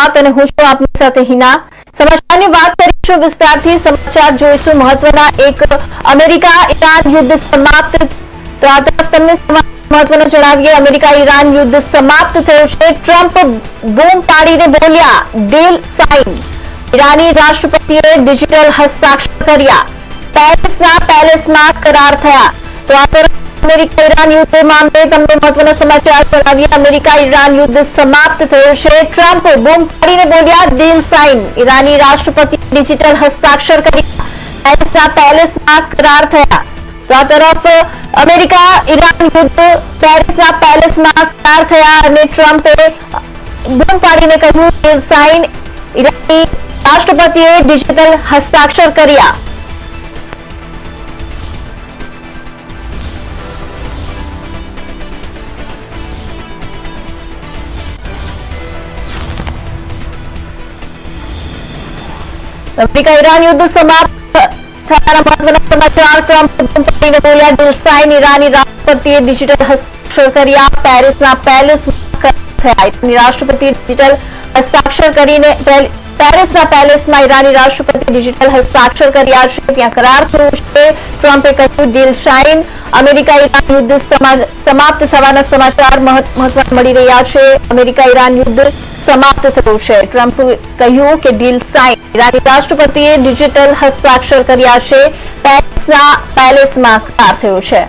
ગુજરાત અને હું છું આપની સાથે હિના। સમાચારની વાત કરીશું વિસ્તારથી। સમાચાર જોઈશું મહત્વના। એક અમેરિકા ઈરાન યુદ્ધ સમાપ્ત। તો આ તરફ તમને મહત્વનું જણાવીએ। અમેરિકા ઈરાન યુદ્ધ સમાપ્ત થયું છે। ટ્રમ્પ બૂમ પાડીને બોલ્યા ડીલ સાઇન। ઈરાની રાષ્ટ્રપતિએ ડિજિટલ હસ્તાક્ષર કર્યા। પેરિસના પેલેસમાં કરાર થયા। તો આ તરફ અમેરિકા ઈરાન યુદ્ધ મામલે તમને મહત્વના સમાચાર જણાવીએ। અમેરિકા ઈરાન યુદ્ધ સમાપ્ત થયું છે। ટ્રમ્પ બૂમ પાડીને બોલ્યા ડીલ સાઇન। ઈરાની રાષ્ટ્રપતિ ડિજિટલ હસ્તાક્ષર કર્યા। પેરિસના પેલેસમાં કરાર થયા। તો આ તરફ અમેરિકા ઈરાન યુદ્ધ પેરિસના પેલેસમાં કરાર થયા અને ટ્રમ્પે બૂમ પાડીને કહ્યું ડીલ સાઇન। ઈરાની રાષ્ટ્રપતિએ ડિજિટલ હસ્તાક્ષર કર્યા। अमेरिका ईरान युद्ध समाप्त થયાના મહત્વના સમાચાર। ટ્રમ્પ બૂમ પાડીને બોલ્યા ડીલ સાઇન। ઈરાની રાષ્ટ્રપતિએ ડિજિટલ હસ્તાક્ષર કર્યા। પેરિસના પેલેસમાં થયા। ઈરાની રાષ્ટ્રપતિએ ડિજિટલ હસ્તાક્ષર કરીને પેરિસના પેલેસમાં ઈરાની રાષ્ટ્રપતિએ ડિજિટલ હસ્તાક્ષર કર્યા છે। ત્યાં કરાર થયો છે। ટ્રમ્પે કહ્યું ડીલ સાઇન। અમેરિકા ઈરાન યુદ્ધ સમાપ્ત થવાના સમાચાર મહત્વના મળી રહ્યા છે। અમેરિકા ઈરાન યુદ્ધ समाप्त થયું છે। ટ્રમ્પે કહ્યું કે ડીલ સાઇન। ઈરાની રાષ્ટ્રપતિએ ડિજિટલ હસ્તાક્ષર કર્યા છે। પેરિસના પેલેસમાં કરાર થયો છે।